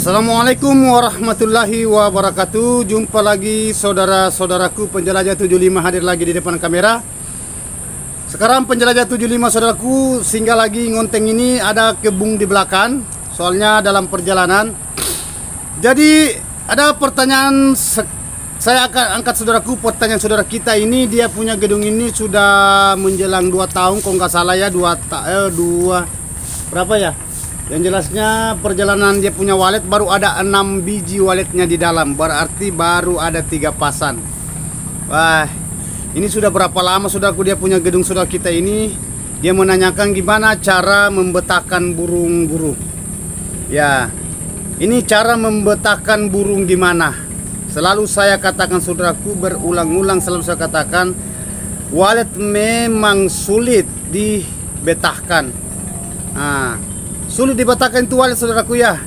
Assalamualaikum warahmatullahi wabarakatuh. Jumpa lagi saudara-saudaraku penjelajah 75 hadir lagi di depan kamera. Sekarang penjelajah 75 saudaraku singgah lagi ngonteng ini, ada kebun di belakang. Soalnya dalam perjalanan. Jadi ada pertanyaan, saya akan angkat saudaraku pertanyaan saudara kita ini. Dia punya gedung ini sudah menjelang 2 tahun kalau nggak salah ya, berapa ya? Yang jelasnya perjalanan dia punya walet baru ada 6 biji waletnya di dalam, berarti baru ada 3 pasan. Wah, ini sudah berapa lama saudaraku dia punya gedung saudara kita ini. Dia menanyakan gimana cara membetahkan burung-burung. Ya, ini cara membetahkan burung gimana. Selalu saya katakan saudaraku, berulang-ulang selalu saya katakan, walet memang sulit dibetahkan. Sulit dibetahkan itu walet saudaraku ya.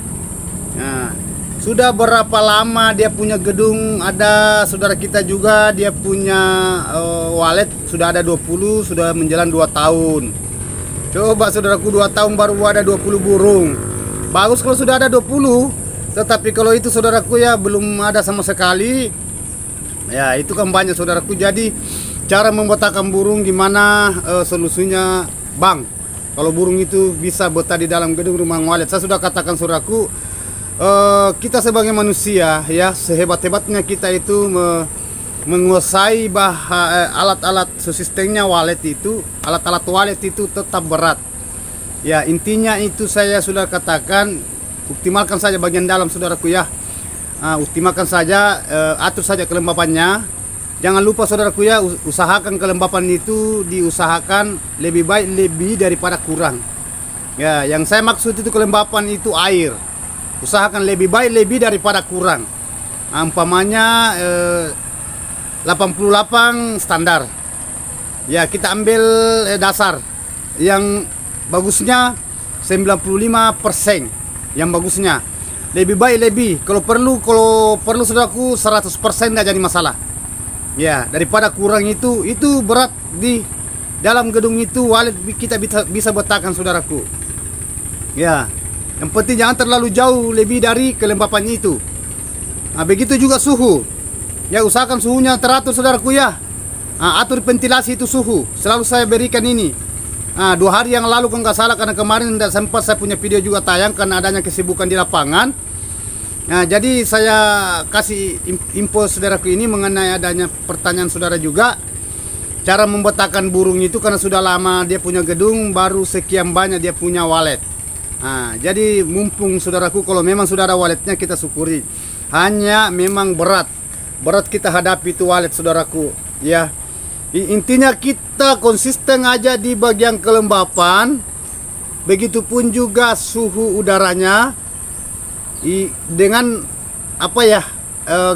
Sudah berapa lama dia punya gedung. Ada saudara kita juga dia punya walet sudah ada 20, sudah menjelang 2 tahun. Coba saudaraku, 2 tahun baru ada 20 burung. Bagus kalau sudah ada 20, tetapi kalau itu saudaraku ya belum ada sama sekali. Ya itu kan banyak saudaraku. Jadi cara membetahkan burung gimana solusinya Bang? Kalau burung itu bisa betah di dalam gedung rumah walet. Saya sudah katakan saudaraku, kita sebagai manusia ya, sehebat-hebatnya kita itu menguasai alat-alat sistemnya walet itu, alat-alat walet itu tetap berat. Ya intinya itu saya sudah katakan, optimalkan saja bagian dalam saudaraku ya. Optimalkan saja, atur saja kelembapannya. Jangan lupa saudaraku ya, usahakan kelembapan itu diusahakan lebih baik lebih daripada kurang. Ya, yang saya maksud itu kelembapan itu air. Usahakan lebih baik lebih daripada kurang. Umpamanya 88 standar. Ya, kita ambil dasar yang bagusnya 95%. Yang bagusnya. Lebih baik lebih. Kalau perlu saudaraku 100% enggak jadi masalah. Ya, daripada kurang itu berat di dalam gedung itu walet kita bisa betahkan saudaraku. Ya, yang penting jangan terlalu jauh lebih dari kelembapannya itu. Begitu juga suhu. Ya, usahakan suhunya teratur saudaraku ya. Atur ventilasi itu suhu. Selalu saya berikan ini. 2 hari yang lalu kalau nggak salah, karena kemarin tidak sempat saya punya video juga tayang karena adanya kesibukan di lapangan. Jadi saya kasih info saudaraku ini mengenai adanya pertanyaan saudara juga. Cara membetahkan burung itu karena sudah lama dia punya gedung, baru sekian banyak dia punya walet. Jadi mumpung saudaraku kalau memang sudah ada waletnya kita syukuri. Hanya memang berat kita hadapi itu walet saudaraku. Ya, intinya kita konsisten aja di bagian kelembapan. Begitupun juga suhu udaranya. Dengan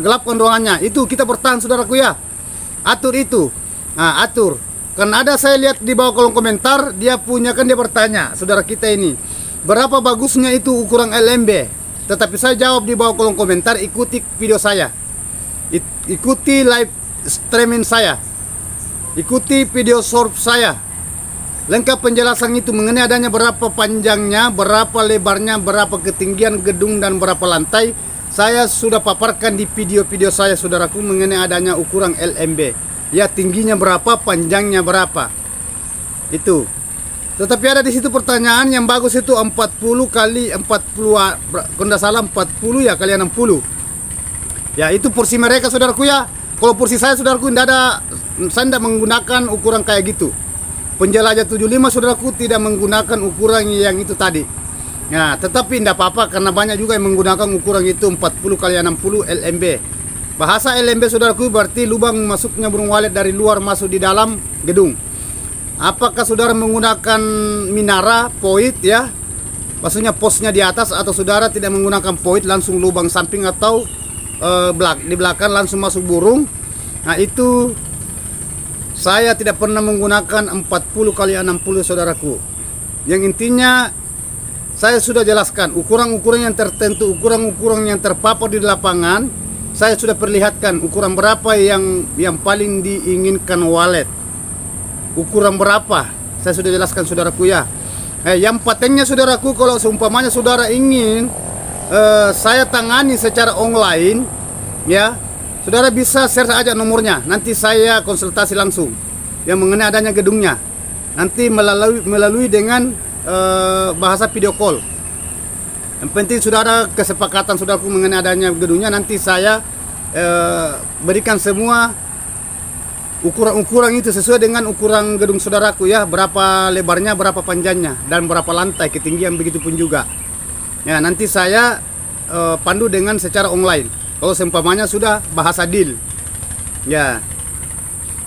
gelapkan ruangannya itu kita bertahan saudaraku ya. Atur itu, atur. Karena ada saya lihat di bawah kolom komentar dia bertanya saudara kita ini, berapa bagusnya itu ukuran LMB. Tetapi saya jawab di bawah kolom komentar, ikuti video saya, ikuti live streaming saya, ikuti video short saya. Lengkap penjelasan itu mengenai adanya berapa panjangnya, berapa lebarnya, berapa ketinggian gedung dan berapa lantai. Saya sudah paparkan di video-video saya saudaraku mengenai adanya ukuran LMB. Ya, tingginya berapa, panjangnya berapa. Itu. Tetapi ada di situ pertanyaan yang bagus itu 40 kali 40, kalau tidak salah 40 ya kali 60. Ya, itu porsi mereka saudaraku ya. Kalau porsi saya saudaraku saya tidak menggunakan ukuran kayak gitu. Penjelajah 75 saudaraku tidak menggunakan ukuran yang itu tadi. Nah, tetapi tidak apa-apa karena banyak juga yang menggunakan ukuran itu 40 kali 60 LMB. Bahasa LMB saudaraku berarti lubang masuknya burung walet dari luar masuk di dalam gedung. Apakah saudara menggunakan minara, poit ya? Maksudnya posnya di atas, atau saudara tidak menggunakan poit langsung lubang samping atau di belakang langsung masuk burung. Nah, itu saya tidak pernah menggunakan 40 kali 60 saudaraku. Yang intinya saya sudah jelaskan ukuran-ukuran yang tertentu, ukuran-ukuran yang terpapar di lapangan. Saya sudah perlihatkan ukuran berapa yang paling diinginkan walet. Ukuran berapa saya sudah jelaskan saudaraku ya. Yang patentnya saudaraku, kalau seumpamanya saudara ingin saya tangani secara online, ya. Saudara bisa share aja nomornya, nanti saya konsultasi langsung yang mengenai adanya gedungnya. Nanti melalui dengan bahasa video call. Yang penting sudah ada kesepakatan saudaraku mengenai adanya gedungnya. Nanti saya berikan semua ukuran itu sesuai dengan ukuran gedung saudaraku ya, berapa lebarnya, berapa panjangnya, dan berapa lantai, ketinggian, begitu pun juga. Ya, nanti saya pandu dengan secara online. Kalau seumpamanya sudah bahasa deal, ya,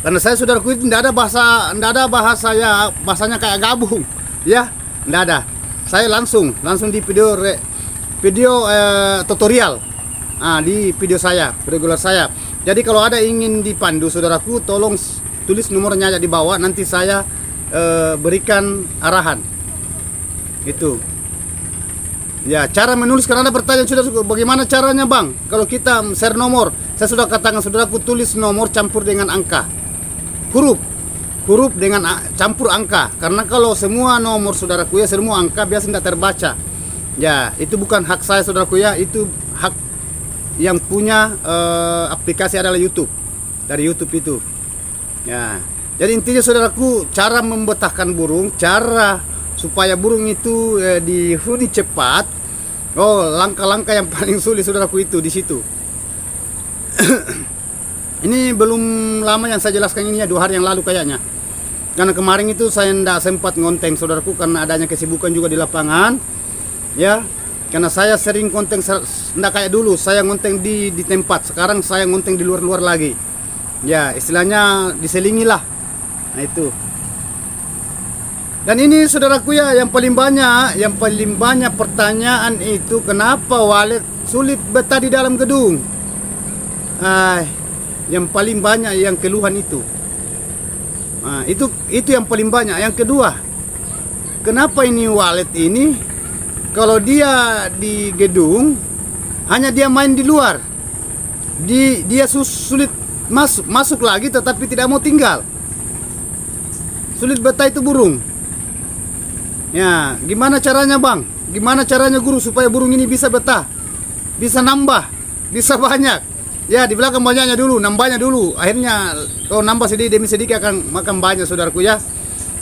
karena saya saudaraku tidak ada bahasa ya, bahasanya kayak gabung, ya, tidak ada. Saya langsung di video tutorial, di video saya regular saya. Jadi kalau ada ingin dipandu saudaraku, tolong tulis nomornya aja di bawah, nanti saya berikan arahan. Itu. Ya, cara menulis, karena ada pertanyaan sudah, bagaimana caranya bang? Kalau kita share nomor, saya sudah katakan saudaraku, tulis nomor campur dengan angka, huruf dengan campur angka. Karena kalau semua nomor saudaraku ya, semua angka biasa tidak terbaca. Ya, itu bukan hak saya saudaraku ya, itu hak yang punya aplikasi adalah YouTube, dari YouTube itu. Ya, jadi intinya saudaraku, cara membetahkan burung, cara supaya burung itu dihuni cepat. Oh, langkah-langkah yang paling sulit saudaraku itu di situ. Ini belum lama yang saya jelaskan ini ya, 2 hari yang lalu kayaknya. Karena kemarin itu saya tidak sempat ngonteng saudaraku karena adanya kesibukan juga di lapangan. Ya, karena saya sering ngonteng tidak kayak dulu, saya ngonteng di tempat. Sekarang saya ngonteng di luar-luar lagi. Ya, istilahnya diselingi lah. Nah, itu. Dan ini saudaraku ya, yang paling banyak pertanyaan itu, kenapa walet sulit betah di dalam gedung? Yang paling banyak yang keluhan itu. Itu yang paling banyak. Yang kedua, kenapa ini walet ini kalau dia di gedung hanya dia main di luar, dia sulit masuk lagi, tetapi tidak mau tinggal. Sulit betah itu burung. Ya, gimana caranya bang? Gimana caranya guru supaya burung ini bisa betah, bisa nambah, bisa banyak? Ya, di belakang banyaknya dulu, nambahnya dulu. Akhirnya kalau nambah sedikit demi sedikit akan makan banyak saudaraku ya.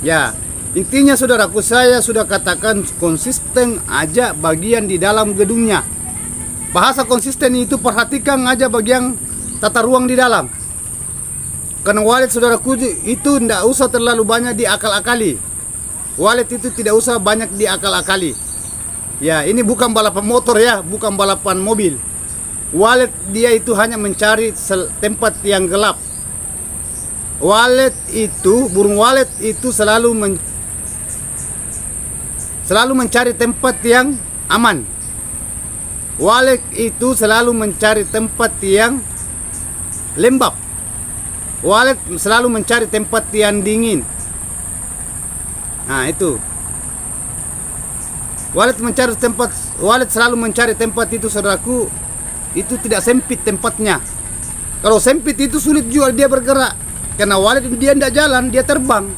Ya, intinya saudaraku, saya sudah katakan konsisten aja bagian di dalam gedungnya. Bahasa konsisten itu perhatikan aja bagian tata ruang di dalam. Karena walet saudaraku itu tidak usah terlalu banyak diakal-akali. Walet itu tidak usah banyak diakal-akali. Ya, ini bukan balapan motor ya, bukan balapan mobil. Walet dia itu hanya mencari tempat yang gelap. Walet itu, burung walet itu selalu mencari tempat yang aman. Walet itu selalu mencari tempat yang lembab. Walet selalu mencari tempat yang dingin. Nah, itu. Walet selalu mencari tempat itu saudaraku, itu tidak sempit tempatnya. Kalau sempit itu sulit juga dia bergerak. Karena walet dia tidak jalan, dia terbang.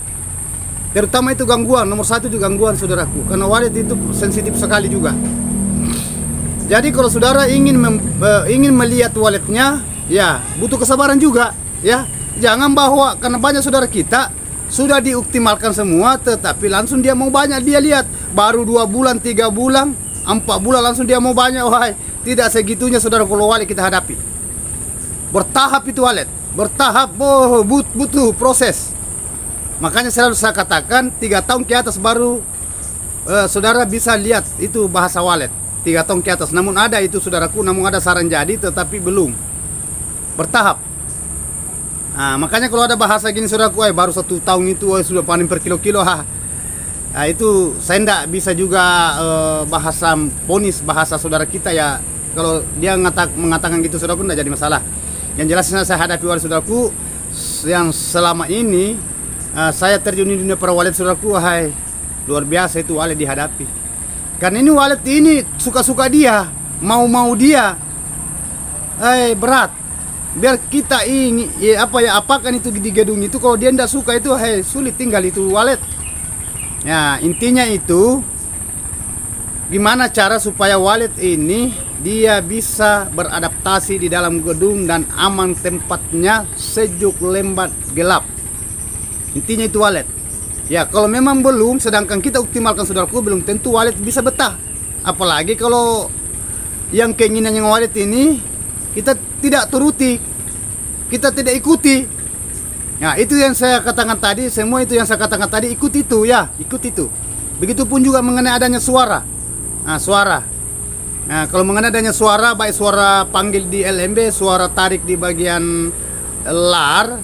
Terutama itu gangguan, nomor 1 itu gangguan saudaraku. Karena walet itu sensitif sekali juga. Jadi kalau saudara ingin melihat waletnya, ya butuh kesabaran juga, ya. Jangan bahwa karena banyak saudara kita sudah dioptimalkan semua, tetapi langsung dia mau banyak, dia lihat baru 2 bulan, 3 bulan, 4 bulan langsung dia mau banyak. Wahai, tidak segitunya saudara kalau walet kita hadapi. Bertahap itu walet, bertahap, butuh proses. Makanya selalu saya katakan 3 tahun ke atas baru saudara bisa lihat itu bahasa walet. 3 tahun ke atas, namun ada itu saudaraku, namun ada saran jadi, tetapi belum bertahap. Nah, makanya kalau ada bahasa gini saudaraku, baru 1 tahun itu sudah panen per kilo-kilo, nah, itu saya tidak bisa juga bahasa ponis bahasa saudara kita ya. Kalau dia mengatakan gitu saudaraku, tidak jadi masalah. Yang jelasnya saya hadapi walet saudaraku yang selama ini saya terjun di dunia para walet saudaraku, luar biasa itu walet dihadapi. Karena ini walet ini suka-suka dia, mau dia, berat. Biar kita ingin apakan itu di gedung itu, kalau dia tidak suka itu sulit tinggal itu walet. Ya, intinya itu gimana cara supaya wallet ini dia bisa beradaptasi di dalam gedung dan aman tempatnya, sejuk, lembat, gelap. Intinya itu wallet. Ya, kalau memang belum, sedangkan kita optimalkan saudaraku, belum tentu wallet bisa betah. Apalagi kalau yang keinginan yang wallet ini kita tidak turuti, kita tidak ikuti. Nah, itu yang saya katakan tadi, semua itu yang saya katakan tadi, ikut itu ya, ikut itu. Begitupun juga mengenai adanya suara. Nah, suara. Nah, kalau mengenai adanya suara, baik suara panggil di LMB, suara tarik di bagian lar,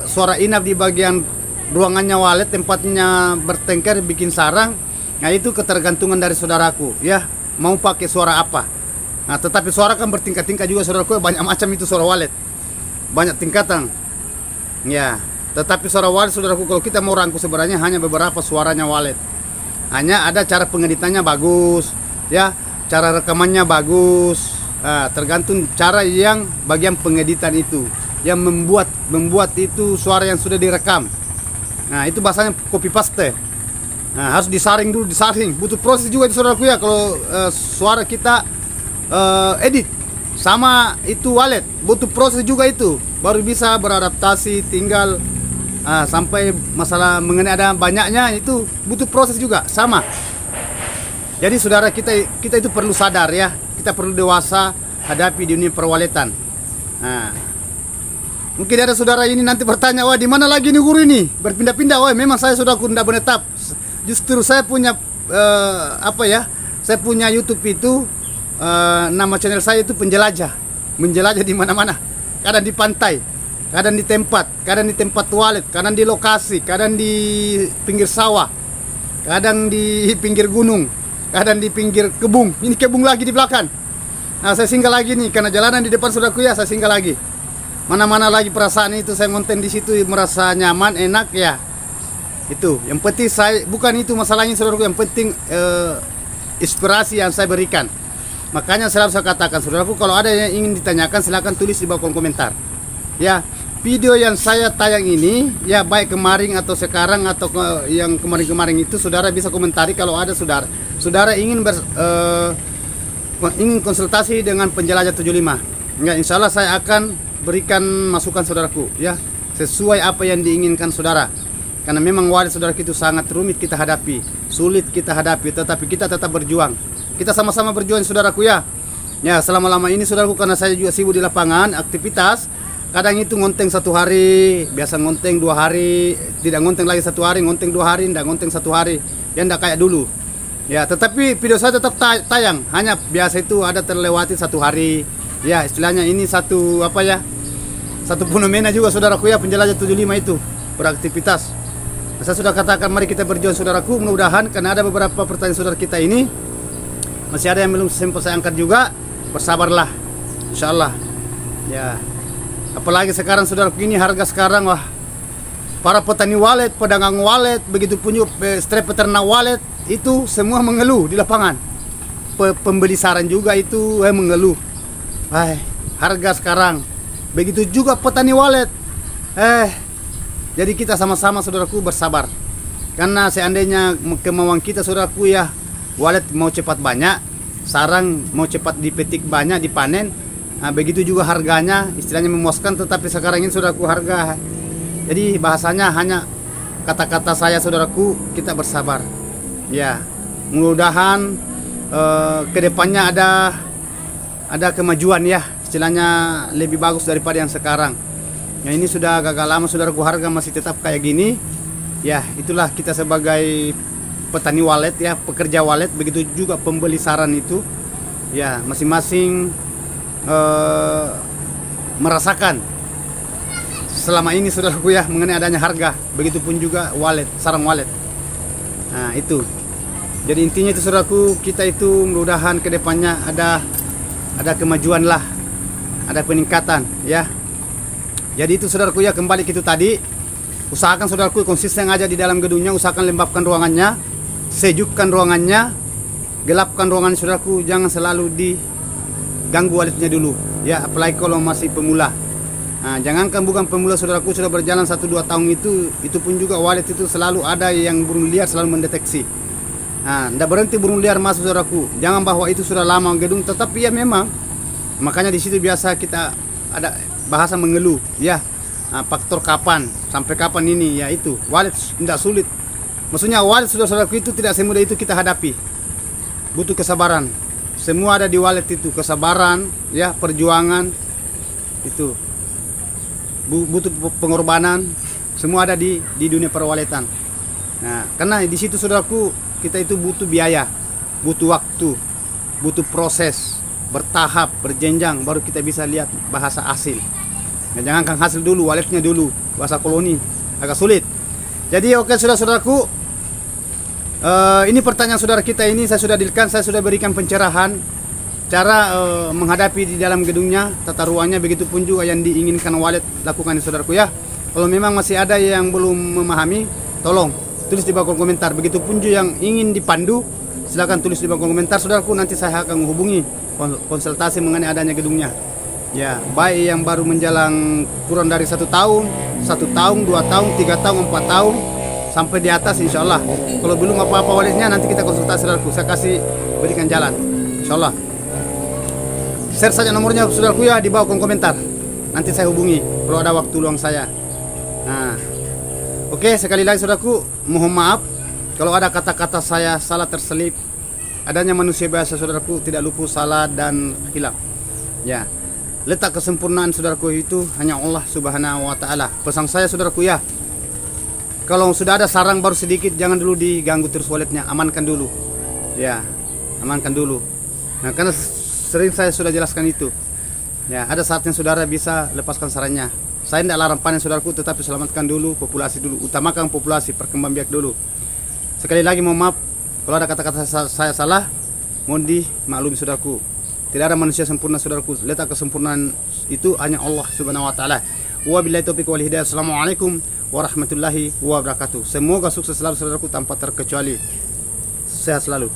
suara inap di bagian ruangannya wallet, tempatnya bertengkar, bikin sarang. Nah, itu ketergantungan dari saudaraku ya, mau pakai suara apa. Nah, tetapi suara kan bertingkat-tingkat juga saudaraku, banyak macam itu suara wallet, banyak tingkatan ya. Tetapi suara wallet saudaraku, kalau kita mau rangkum sebenarnya hanya beberapa suaranya wallet. Hanya ada cara pengeditannya bagus ya, cara rekamannya bagus. Nah, tergantung cara yang bagian pengeditan itu, yang membuat itu suara yang sudah direkam. Nah, itu bahasanya copy paste. Nah, harus disaring dulu, disaring. Butuh proses juga itu saudaraku ya, kalau suara kita edit sama itu wallet, butuh proses juga itu, baru bisa beradaptasi. Tinggal sampai masalah mengenai ada banyaknya itu butuh proses juga sama. Jadi saudara, kita itu perlu sadar ya, kita perlu dewasa hadapi dunia perwaletan. Nah, mungkin ada saudara ini nanti bertanya, wah di mana lagi nih guru ini berpindah-pindah. Wah, memang saya sudah tidak menetap. Justru saya punya saya punya YouTube itu, nama channel saya itu penjelajah, menjelajah di mana-mana. Kadang di pantai, kadang di tempat wallet, kadang di lokasi, kadang di pinggir sawah, kadang di pinggir gunung, kadang di pinggir kebun. Ini kebun lagi di belakang. Nah, saya singgah lagi nih karena jalanan di depan saudaraku ya, saya singgah lagi. Mana-mana lagi perasaan itu, saya ngonten di situ merasa nyaman, enak ya. Itu yang penting, saya bukan itu masalahnya saudaraku, yang penting inspirasi yang saya berikan. Makanya selalu saya katakan saudaraku, kalau ada yang ingin ditanyakan silakan tulis di bawah kolom komentar. Ya, video yang saya tayang ini ya, baik kemarin atau sekarang atau yang kemarin-kemarin itu, saudara bisa komentari kalau ada saudara ingin ingin konsultasi dengan penjelajah 75. Ya, insya Allah saya akan berikan masukan saudaraku ya, sesuai apa yang diinginkan saudara. Karena memang wallet saudara itu sangat rumit kita hadapi, sulit kita hadapi, tetapi kita tetap berjuang. Kita sama-sama berjuang saudaraku ya. Ya, selama-lama ini saudaraku, karena saya juga sibuk di lapangan aktivitas. Kadang itu ngonteng 1 hari, biasa ngonteng 2 hari, tidak ngonteng lagi 1 hari, ngonteng 2 hari, tidak ngonteng 1 hari. Ya, tidak kayak dulu. Ya, tetapi video saya tetap tayang. Hanya biasa itu ada terlewati 1 hari. Ya, istilahnya ini satu fenomena juga saudaraku ya, penjelajah 75 itu beraktivitas. Saya sudah katakan, mari kita berjuang saudaraku. Mudah-mudahan, karena ada beberapa pertanyaan saudara kita ini masih ada yang belum sempat saya angkat juga. Bersabarlah, insya Allah ya. Apalagi sekarang saudaraku ini, harga sekarang wah, para petani wallet, pedagang wallet, begitu pun juga strep peternak wallet, itu semua mengeluh di lapangan. Pembeli saran juga itu mengeluh, harga sekarang. Begitu juga petani wallet. Jadi kita sama-sama saudaraku bersabar. Karena seandainya kemauan kita saudaraku ya, wallet mau cepat banyak, sarang mau cepat dipetik banyak, dipanen. Nah, begitu juga harganya istilahnya memuaskan. Tetapi sekarang ini saudaraku harga, jadi bahasanya hanya kata-kata saya saudaraku, kita bersabar ya. Mudah-mudahan kedepannya ada kemajuan ya, istilahnya lebih bagus daripada yang sekarang. Ya, ini sudah gagal lama saudaraku, harga masih tetap kayak gini. Ya, itulah kita sebagai petani wallet ya, pekerja wallet, begitu juga pembeli saran itu. Ya, masing-masing merasakan selama ini saudaraku ya, mengenai adanya harga. Begitupun juga wallet, sarang wallet. Nah, itu. Jadi intinya itu saudaraku, kita itu mudah-mudahan kedepannya ada kemajuan lah, ada peningkatan ya. Jadi itu saudaraku ya, kembali ke itu tadi. Usahakan saudaraku konsisten aja di dalam gedungnya, usahakan lembabkan ruangannya, sejukkan ruangannya, gelapkan ruangan saudaraku, jangan selalu diganggu walletnya dulu ya, apalagi kalau masih pemula. Nah, jangankan bukan pemula saudaraku, sudah berjalan 1-2 tahun itu pun juga wallet itu selalu ada yang belum lihat, selalu mendeteksi. Nah, tidak berhenti burung liar masuk saudaraku. Jangan bahwa itu sudah lama gedung, tetapi ya memang. Makanya di situ biasa kita ada bahasa mengeluh, ya. Nah, faktor kapan, sampai kapan ini, ya itu. Wallet tidak sulit. Maksudnya wallet saudaraku itu tidak semudah itu kita hadapi. Butuh kesabaran. Semua ada di wallet itu, kesabaran, ya, perjuangan itu. Butuh pengorbanan, semua ada di dunia perwaletan. Nah, karena di situ saudaraku kita itu butuh biaya, butuh waktu, butuh proses, bertahap, berjenjang, baru kita bisa lihat bahasa hasil. Nah, jangankan hasil dulu, walletnya dulu, bahasa koloni agak sulit. Jadi oke saudara-saudaraku, ini pertanyaan saudara kita ini saya sudah dealkan, saya sudah berikan pencerahan cara menghadapi di dalam gedungnya, tata ruangnya, begitu pun juga yang diinginkan wallet lakukan saudaraku ya. Kalau memang masih ada yang belum memahami, tolong tulis di bawah kolom komentar. Begitupun juga yang ingin dipandu, silakan tulis di bawah kolom komentar saudaraku. Nanti saya akan menghubungi konsultasi mengenai adanya gedungnya. Ya, baik yang baru menjalang kurang dari 1 tahun, 1 tahun, 2 tahun, 3 tahun, 4 tahun, sampai di atas insya Allah. Kalau belum apa-apa walletnya, nanti kita konsultasi saudaraku. Saya kasih berikan jalan, insya Allah. Share saja nomornya saudaraku ya di bawah kolom komentar. Nanti saya hubungi kalau ada waktu luang saya. Nah, oke, sekali lagi saudaraku, mohon maaf kalau ada kata-kata saya salah terselip. Adanya manusia biasa saudaraku, tidak luput salah dan hilaf. Ya, letak kesempurnaan saudaraku itu hanya Allah Subhanahu wa taala. Pesan saya saudaraku ya, kalau sudah ada sarang baru sedikit, jangan dulu diganggu terus walletnya, amankan dulu. Ya, amankan dulu. Nah, karena sering saya sudah jelaskan itu. Ya, ada saatnya saudara bisa lepaskan sarangnya. Saya tidak larang panen saudaraku, tetapi selamatkan dulu populasi dulu, utamakan populasi, perkembang biak dulu. Sekali lagi mohon maaf kalau ada kata-kata saya salah, mohon dimaklumi saudaraku. Tidak ada manusia sempurna saudaraku, letak kesempurnaan itu hanya Allah Subhanahu wa taala. Wabillahi taufiq wal hidayah. Assalamualaikum warahmatullahi wabarakatuh. Semoga sukses selalu saudaraku tanpa terkecuali. Sehat selalu.